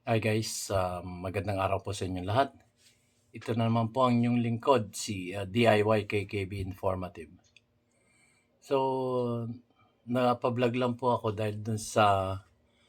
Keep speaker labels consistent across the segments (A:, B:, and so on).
A: Hi guys, magandang araw po sa inyong lahat. Ito na naman po ang inyong lingkod, si DIY KKB Informative. So, napablog lang po ako dahil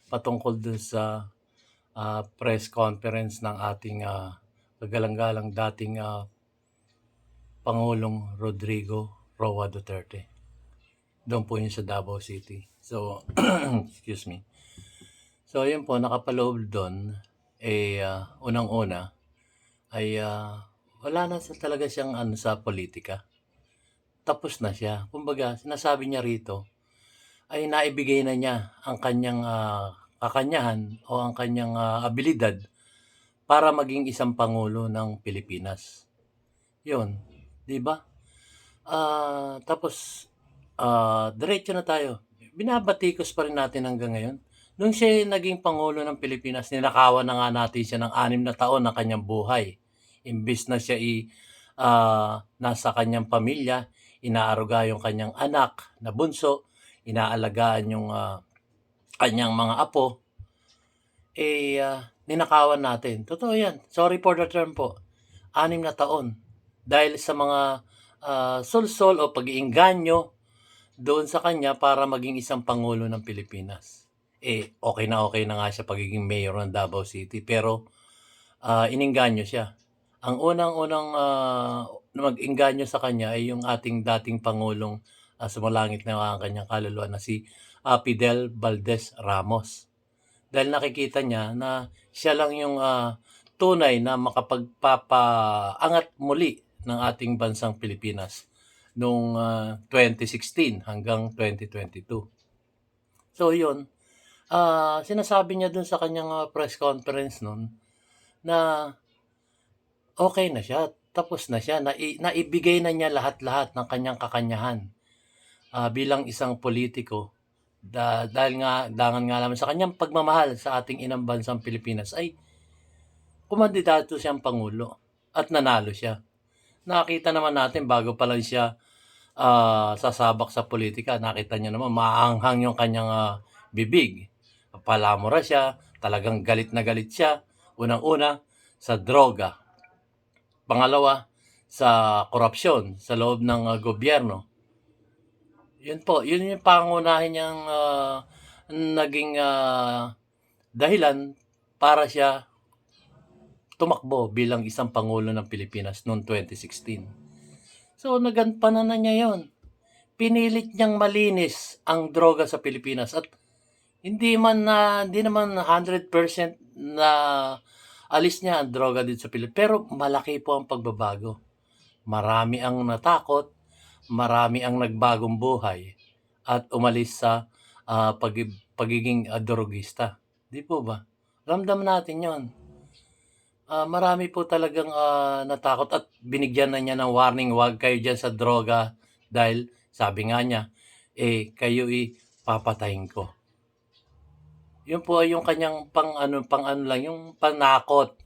A: patungkol dun sa press conference ng ating kagalang-galang dating Pangulong Rodrigo Roa Duterte. Doon po yun sa Davao City. So, excuse me. So, yun po, nakapaloob doon, unang-una, ay wala na talaga siyang sa politika. Tapos na siya. Kumbaga, sinasabi niya rito ay naibigay na niya ang kanyang kakanyahan o ang kanyang abilidad para maging isang pangulo ng Pilipinas. 'Yun, 'di ba? Tapos diretso na tayo. Binabatikos pa rin natin hanggang ngayon. Nung siya naging pangulo ng Pilipinas, ninakawan na nga natin siya ng 6 na taon ng kanyang buhay. Imbis na siya nasa kanyang pamilya, inaaruga yung kanyang anak na bunso, inaalagaan yung kanyang mga apo, ninakawan natin. Totoo yan. Sorry for the term po. 6 na taon. Dahil sa mga sulsol o pag-iinganyo doon sa kanya para maging isang pangulo ng Pilipinas. Okay na nga siya pagiging mayor ng Davao City, pero ininganyo siya. Ang unang-unang mag-engganyo sa kanya ay yung ating dating Pangulong sumalangit na ang kanyang kaluluwa na si Fidel Valdez Ramos. Dahil nakikita niya na siya lang yung tunay na makapagpapaangat muli ng ating bansang Pilipinas noong 2016 hanggang 2022. So yun, sinasabi niya dun sa kanyang press conference nun na okay na siya, tapos na siya, naibigay na niya lahat-lahat ng kanyang kakanyahan bilang isang politiko. Dahil nga naman sa kanyang pagmamahal sa ating inang bansang Pilipinas ay kumandidato siyang pangulo at nanalo siya. Nakita naman natin bago pa lang siya sasabak sa politika, nakita niyo naman maanghang yung kanyang bibig. Palamura siya, talagang galit na galit siya. Unang-una, sa droga. Pangalawa, sa korupsyon sa loob ng gobyerno. Yun po, yun yung pangunahin niyang naging dahilan para siya tumakbo bilang isang pangulo ng Pilipinas noong 2016. So nagampanan na niya yon. Pinilit niyang malinis ang droga sa Pilipinas at hindi naman 100% na alis niya ang droga dito sa Pilipinas, pero malaki po ang pagbabago. Marami ang natakot, marami ang nagbagong buhay at umalis sa pagiging drogista. Di po ba? Ramdam natin 'yon. Marami po talagang natakot at binigyan na niya ng warning, "Huwag kayo diyan sa droga dahil sabi nga niya, kayo'y papatayin ko." 'Yun po ay yung kanyang pang-ano lang, yung panakot.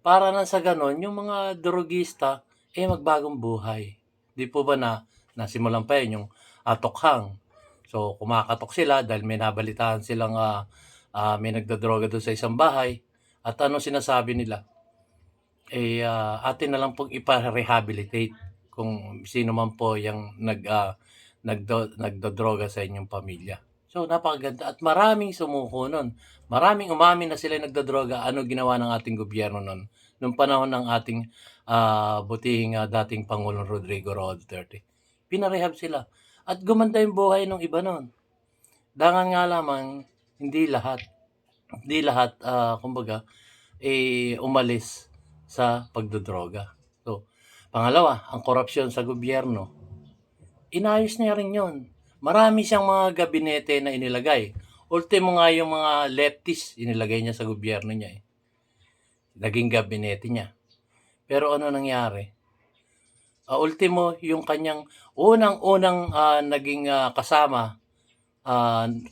A: Para na sa gano'n yung mga drogista, magbagong buhay. 'Di po ba nasimulan pa 'yun yung tokhang. So, kumakatok sila dahil may nabalitaan silang may nagdodroga do'n sa isang bahay at ano sinasabi nila, atin na lang pong ipa-rehabilitate kung sino man po yung nagdodroga sa inyong pamilya. So, napakaganda at maraming sumuko nun. Maraming umamin na sila nagdodroga. Ano ginawa ng ating gobyerno nun? Nung panahon ng ating butihing dating Pangulong Rodrigo Roa Duterte. Pinarehab sila. At gumanda yung buhay ng iba nun. Dangan nga lamang, hindi lahat. Hindi lahat, kumbaga, umalis sa pagdodroga. So, pangalawa, ang korupsyon sa gobyerno. Inayos niya rin yun. Marami siyang mga gabinete na inilagay. Ultimo nga yung mga leftist, inilagay niya sa gobyerno niya. Naging gabinete niya. Pero ano nangyari? Ultimo, yung kanyang unang-unang naging kasama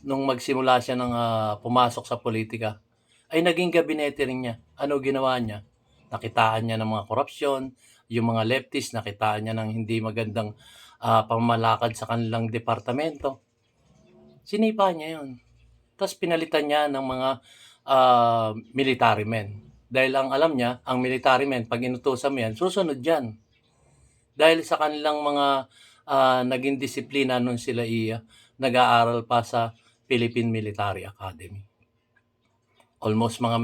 A: nung magsimula siya ng pumasok sa politika, ay naging gabinete rin niya. Ano ginawa niya? Nakitaan niya ng mga korupsyon, yung mga leftist, nakitaan niya ng hindi magandang pamalakad sa kanilang departamento. Sinipa niya yun. Tapos pinalitan niya ng mga military men. Dahil ang alam niya, ang military men 'pag inutusan mo 'yan, susunod 'yan. Dahil sa kanilang mga, naging disiplina nung sila nag-aaral pa sa Philippine Military Academy. Almost mga,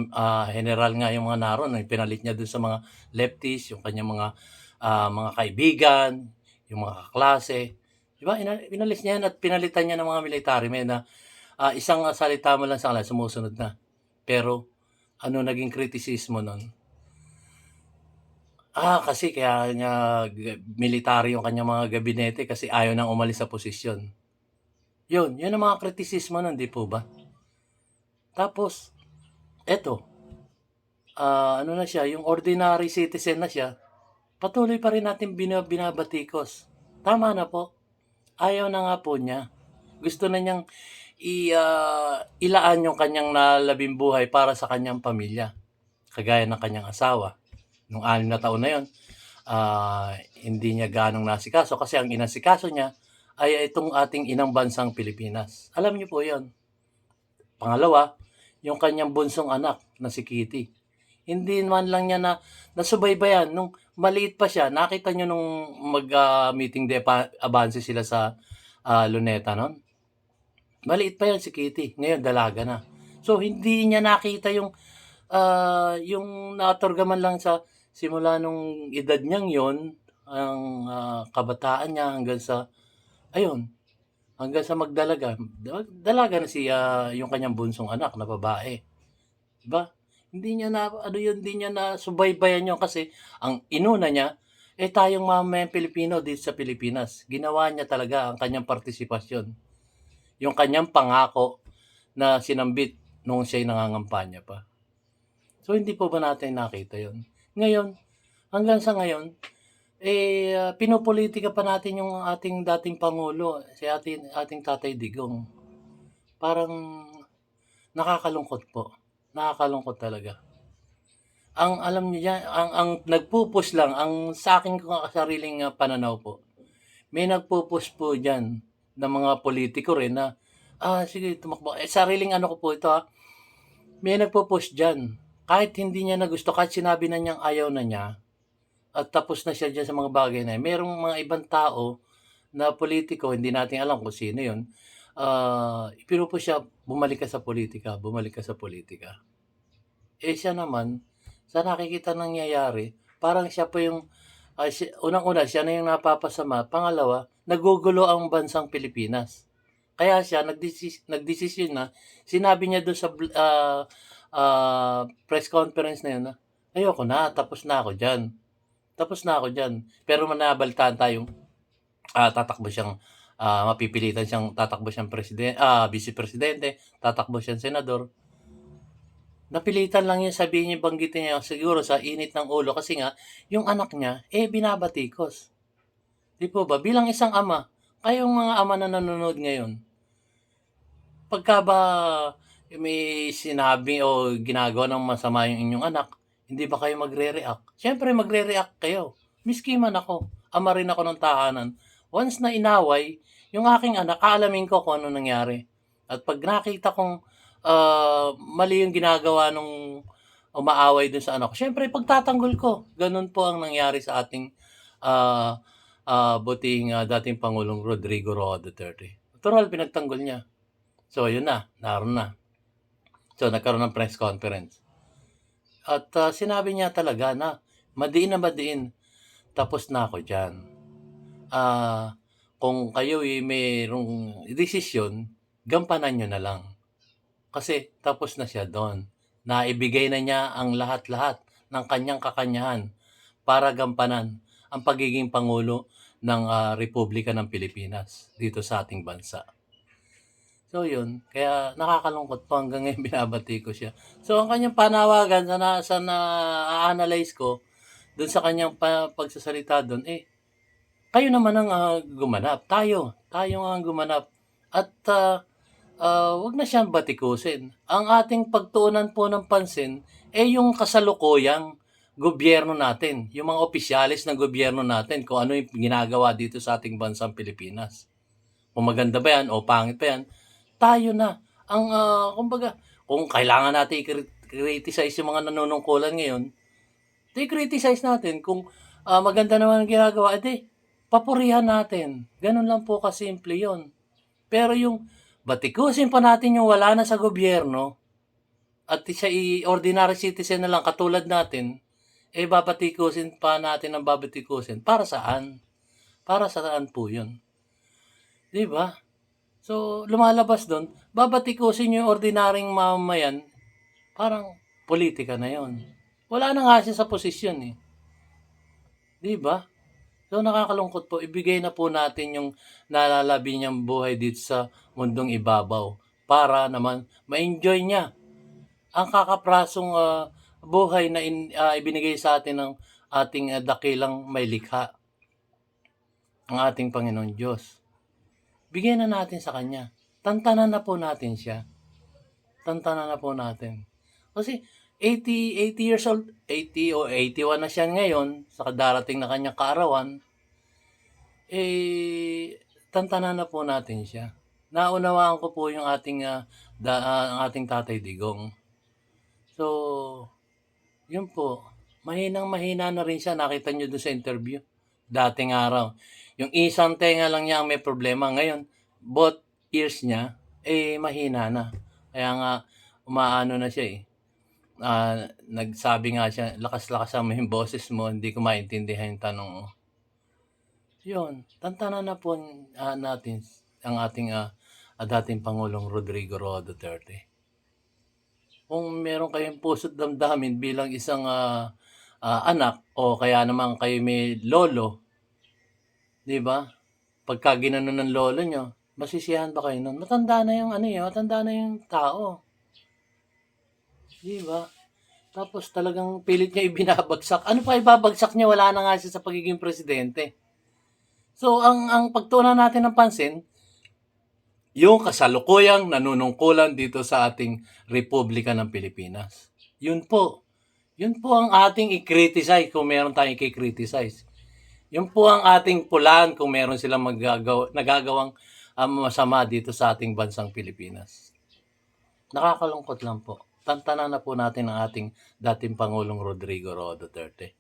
A: heneral nga yung mga naroon, pinalit niya dun sa mga lefties, yung kanyang mga kaibigan, yung mga kaklase, 'di ba? Inalis niya 'yan at pinalitan niya ng mga military men na, isang salita mo lang sa kanila sumusunod na. Pero ano naging kritisismo nun? Kasi kaya niya military yung kanyang mga gabinete kasi ayaw nang umalis sa posisyon. Yun ang mga kritisismo nun, 'di po ba? Tapos eto, ano na siya, yung ordinary citizen na siya, patuloy pa rin natin binabatikos. Tama na po, ayaw na nga po niya. Gusto na niyang ilaan yung kanyang nalabing buhay para sa kanyang pamilya, kagaya ng kanyang asawa. Nung 6 na taon na yun, hindi niya gaanong nasikaso kasi ang inasikaso niya ay itong ating inang bansang Pilipinas. Alam niyo po yun. Pangalawa, yung kanyang bunsong anak na si Kitty. Hindi man lang niya nasubaybayan nung maliit pa siya. Nakita niyo nung meeting de Avance sila sa Luneta nun? Maliit pa yan si Kitty. Ngayon dalaga na. So hindi niya nakita yung naatorga man lang sa simula nung edad niyang yon, ang kabataan niya hanggang sa magdalaga. Dalaga na yung kanyang bunsong anak na babae. Diba? Hindi niya nasubaybayan yun kasi ang inuna niya, tayong mamamayang Pilipino dito sa Pilipinas. Ginawa niya talaga ang kanyang partisipasyon. Yung kanyang pangako na sinambit nung siya'y nangangampanya pa. So, hindi po ba natin nakita yun? Ngayon, hanggang sa ngayon, pinopolitika pa natin yung ating dating Pangulo, si ating Tatay Digong. Parang nakakalungkot po. Nakakalungkot talaga. Ang alam niyo yan, ang nagpo-push lang, ang sa akin kong sariling pananaw po, may nagpo-push po dyan ng mga politiko rin na, sige, tumakbo. Sariling ano ko po ito may nagpo-push dyan. Kahit hindi niya na gusto, kahit sinabi na niyang ayaw na niya, at tapos na siya dyan sa mga bagay na yun, merong mga ibang tao na politiko, hindi natin alam kung sino yun, ipinupush siya, bumalik ka sa politika, bumalik ka sa politika. Siya naman, sa nakikita nangyayari, parang siya po yung, unang-una, siya na yung napapasama. Pangalawa, nagugulo ang bansang Pilipinas. Kaya siya, nagdesisyon na, sinabi niya doon sa press conference na yun na, ayoko na, tapos na ako dyan. Pero manabaltaan tayong tatakbo siyang, mapipilitan siyang tatakbo siyang vice presidente, tatakbo siyang senador. Napilitan lang yun sabihin niya, banggitin niya siguro sa init ng ulo kasi nga, yung anak niya, binabatikos. Di po ba? Bilang isang ama, kayong mga ama na nanonood ngayon, pagka ba may sinabi o ginagawa ng masama yung inyong anak, hindi ba kayo magre-react? Siyempre magre-react kayo. Miski man ako, ama rin ako ng tahanan. Once na inaway, yung aking anak, aalamin ko kung ano nangyari. At pag nakita kong mali yung ginagawa nung umaaway dun sa anak ko, siyempre pagtatanggol ko. Ganun po ang nangyari sa ating butihing dating Pangulong Rodrigo Roa Duterte. Natural, pinagtanggol niya. So, yun na, naroon na. So, nagkaroon ng press conference. At sinabi niya talaga na madiin, tapos na ako dyan. Kung kayo mayroong desisyon, gampanan nyo na lang. Kasi tapos na siya doon. Naibigay na niya ang lahat-lahat ng kanyang kakanyahan para gampanan ang pagiging Pangulo ng Republika ng Pilipinas dito sa ating bansa. So yun, kaya nakakalungkot po hanggang ngayon binabati ko siya. So ang kanyang panawagan sa na-analyze ko doon sa kanyang pagsasalita doon, kayo naman ang gumanap. Tayo ang gumanap. At wag na siyang batikusin. Ang ating pagtuunan po ng pansin yung kasalukuyang gobyerno natin, yung mga opisyalis ng gobyerno natin, kung ano yung ginagawa dito sa ating bansang Pilipinas. Kung maganda ba yan o pangit pa yan, tayo na. Kumbaga, Kung kailangan natin i-criticize yung mga nanunungkulan ngayon, i-criticize natin. Kung maganda naman ang ginagawa, edi papurihan natin. Ganun lang po kasimple yon. Pero yung batikusin pa natin yung wala na sa gobyerno at siya ordinary citizen na lang katulad natin, babatikusin pa natin ang babatikusin. Para saan? Para saan po yun? Di ba? So, lumalabas doon, babatikusin yung ordinaryong mamamayan, parang politika na yon. Wala na nga siya sa posisyon eh. Di ba? So, nakakalungkot po. Ibigay na po natin yung nalalabi niyang buhay dito sa mundong ibabaw para naman ma-enjoy niya ang kakaprasong buhay na ibinigay sa atin ng ating dakilang may likha, ang ating Panginoon Diyos. Bigyan na natin sa Kanya. Tantanan na po natin siya. Tantanan na po natin. Kasi 80 years old, 80 o 81 na siya ngayon sa darating na kanyang kaarawan, tantanan na po natin siya. Naunawaan ko po yung ating ating Tatay Digong. So, yun po. Mahinang-mahina na rin siya. Nakita nyo doon sa interview. Dating araw. Yung isang tenga lang niya ang may problema. Ngayon, both ears niya, mahina na. Kaya nga, umaano na siya eh. Nagsabi nga siya, lakas-lakas mo yung boses mo, hindi ko maintindihan yung tanong mo. Yun, tantanan na po natin ang ating dating Pangulong Rodrigo Roa Duterte. Kung meron kayong puso't damdamin bilang isang anak o kaya naman kayo may lolo, di ba? Pagka ginanon ng lolo nyo, masisiyahan ba kayo nun? Matanda na yung matanda na yung tao. Di ba? Tapos talagang pilit niya ibinabagsak. Ano pa ibabagsak niya? Wala na nga siya sa pagiging presidente. So, ang pagtuunan natin ng pansin, yung kasalukuyang nanunungkulan dito sa ating Republika ng Pilipinas. Yun po. Yun po ang ating i-criticize kung meron tayong i-criticize. Yun po ang ating pulaan kung meron silang nagagawang masama dito sa ating bansang Pilipinas. Nakakalungkot lang po. Tantanan na po natin ang ating dating Pangulong Rodrigo Roa Duterte.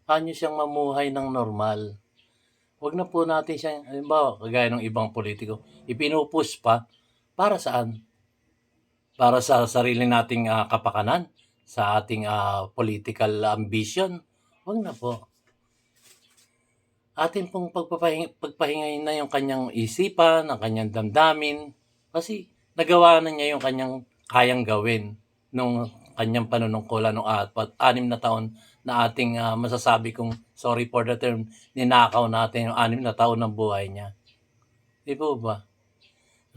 A: Paano siyang mamuhay ng normal? Huwag na po natin siyang, halimbawa, kagaya ng ibang politiko, ipinupus pa, para saan? Para sa sarili nating kapakanan? Sa ating political ambition? Huwag na po. Atin pong pagpahingayin na yung kanyang isipan, ang kanyang damdamin, kasi nagawa na niya yung kanyang kayang gawin nung kanyang panunungkulan ng 6 na taon na ating masasabi kong, sorry for the term, ninakaw natin yung 6 na taon ng buhay niya. Di po ba?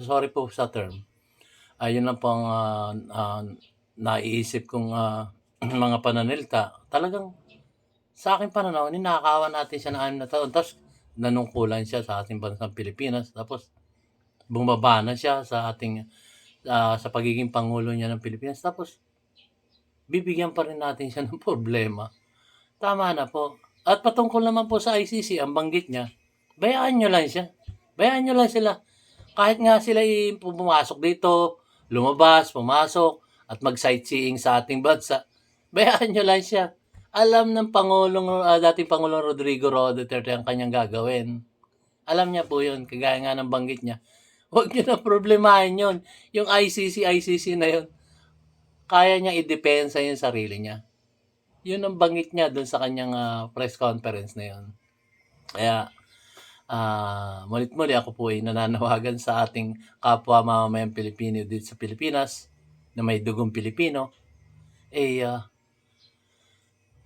A: Sorry po sa term. Ayun lang po ang naiisip kong mga pananalita. Talagang sa aking pananaw, ninakawan natin siya ng 6 na taon. Tapos nanungkulan siya sa ating bansang Pilipinas. Tapos bumaba na siya sa ating sa pagiging Pangulo niya ng Pilipinas. Tapos bibigyan pa rin natin siya ng problema. Tama na po. At patungkol naman po sa ICC, ang banggit niya, bayaan nyo lang siya. Bayaan nyo lang sila. Kahit nga sila pumasok dito, lumabas, pumasok, at mag-sightseeing sa ating bansa, bayaan nyo lang siya. Alam ng dating Pangulong Rodrigo Roa Duterte ang kanyang gagawin. Alam niya po yun, kagaya nga ng banggit niya. Huwag nyo na problemahin yun. Yung ICC na yun, kaya niya i-depensa yung sarili niya. Yun ang banggit niya doon sa kanyang press conference na yun. Kaya, mulit-muli ako po ay nananawagan sa ating kapwa mamamayang Pilipino dito sa Pilipinas na may dugong Pilipino,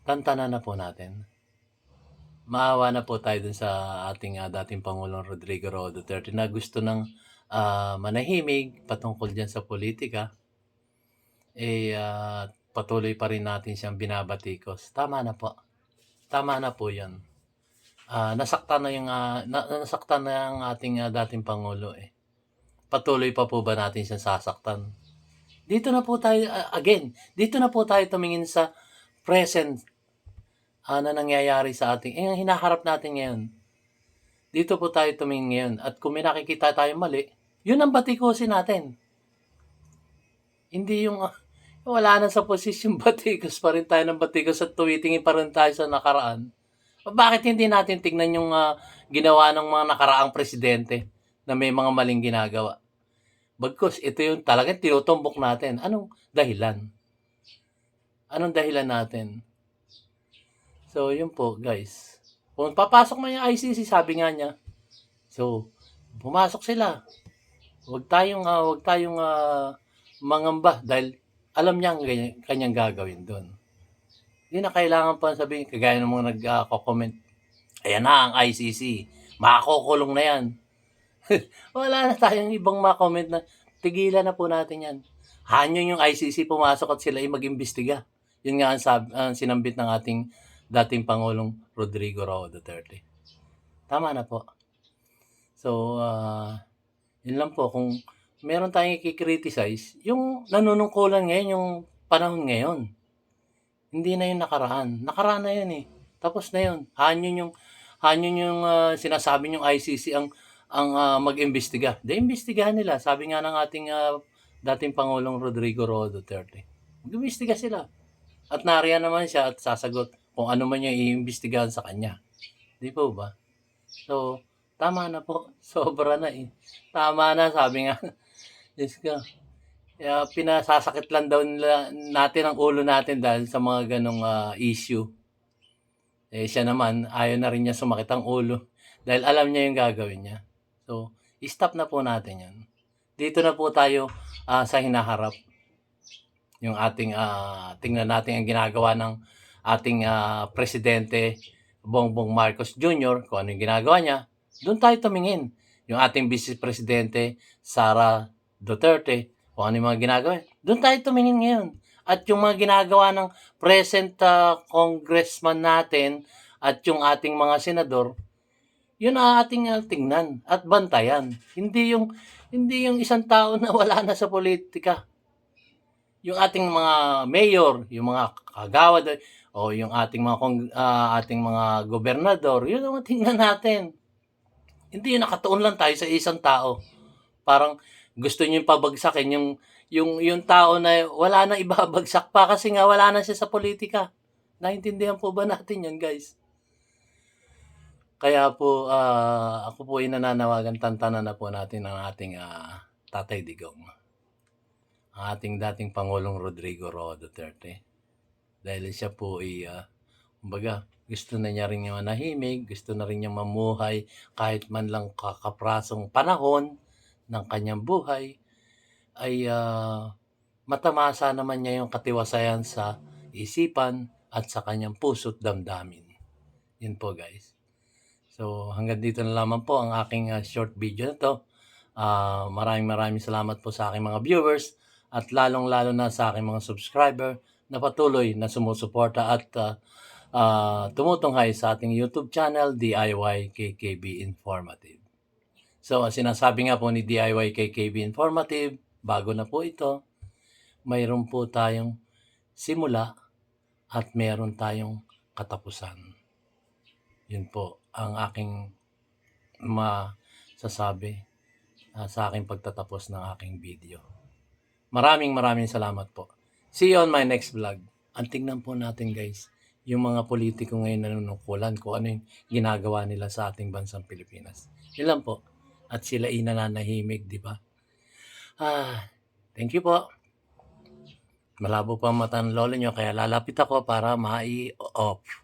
A: tantanan na po natin. Maawa na po tayo dun sa ating dating Pangulong Rodrigo Roa Duterte na gusto ng manahimik patungkol dyan sa politika. Patuloy pa rin natin siyang binabatikos. Tama na po. Tama na po yan. Nasaktan na ang ating dating Pangulo eh. Patuloy pa po ba natin siyang sasaktan? Dito na po tayo, dito na po tayo tumingin sa present na nangyayari sa ating, yung hinaharap natin ngayon. Dito po tayo tumingin ngayon. At kung may nakikita tayo mali, yun ang batikusin natin. Hindi yung, wala na sa posisyon, batikos pa rin tayo ng batikos at tumitingin pa rin tayo sa nakaraan. Bakit hindi natin tignan yung ginawa ng mga nakaraang presidente na may mga maling ginagawa? Bagkus ito yung talagang tinutumbok natin. Anong dahilan? Anong dahilan natin? So, yun po, guys. Kung papasok man yung ICC, sabi nga niya, so, pumasok sila. Huwag tayong mangamba dahil alam niya ang kanyang gagawin doon. Hindi na kailangan pa sabihin, kagaya ng mga nag-comment, ayan na ang ICC, makakukulong na yan. Wala na tayong ibang comment na tigilan na po natin yan. Hanyo yung ICC pumasok at sila ay mag-imbestiga. Yun nga ang sinambit ng ating dating Pangulong Rodrigo Roa Duterte. Tama na po. So, yun lang po. Kung meron tayong i-criticize, yung nanunungkulan ngayon, yung panahon ngayon. Hindi na yung nakaraan. Nakaraan na yun eh. Tapos na yun. Hanyo yung sinasabi yung ICC ang mag-imbestiga. Imbestigahan nila. Sabi nga ng ating dating Pangulong Rodrigo Roa Duterte. Mag-imbestiga sila. At nariyan naman siya at sasagot kung ano man yung iimbestigahan sa kanya. Di po ba? So, tama na po. Sobra na eh. Tama na, sabi nga. Diyos ko. Kaya pinasasakit lang daw natin ang ulo natin dahil sa mga ganong issue. Eh siya naman, ayaw na rin niya sumakit ang ulo dahil alam niya yung gagawin niya. So, stop na po natin yan. Dito na po tayo sa hinaharap. Yung ating, tingnan natin ang ginagawa ng ating presidente Bongbong Marcos Jr., kung ano yung ginagawa niya. Doon tayo tumingin. Yung ating vice presidente Sara Duterte, kung ano yung mga ginagawa. Doon tayo tumingin ngayon. At yung mga ginagawa ng present congressman natin at yung ating mga senador, yun ang ating tingnan at bantayan. Hindi yung isang tao na wala na sa politika. Yung ating mga mayor, yung mga kagawad o yung ating mga gobernador, yun ang tingnan natin. Hindi nakatuon lang tayo sa isang tao. Parang gusto niyo pabagsakin yung tao na wala na ibabagsak pa kasi nga wala na siya sa politika. Naintindihan po ba natin yan, guys? Kaya po ako po ay nananawagan, tantanan na po natin ang ating Tatay Digong. Ang ating dating Pangulong Rodrigo Roa Duterte. Dahil siya po ay kumbaga, gusto na niya rin yung manahimik, gusto na rin niya mamuhay kahit man lang kakaprasong panahon ng kanyang buhay, ay matamasa naman niya yung katiwasayan sa isipan at sa kanyang puso't damdamin. Yun po, guys. So, hanggang dito na lamang po ang aking short video na to. Maraming salamat po sa aking mga viewers at lalong-lalo na sa aking mga subscriber na patuloy na sumusuporta at tumutunghay sa ating YouTube channel, DIY KKB Informative. So, sinasabi nga po ni DIY KKB Informative, bago na po ito, mayroon po tayong simula at mayroon tayong katapusan. Yun po ang aking masasabi sa aking pagtatapos ng aking video. Maraming salamat po. See you on my next vlog. Ang tingnan po natin, guys, yung mga politiko ngayon nanunungkulan kung ano yung ginagawa nila sa ating bansang Pilipinas. Yun lang po. At sila nananahimik, di ba? Thank you po. Malabo pa ang mata ng lolo nyo, kaya lalapit ako para mai-off.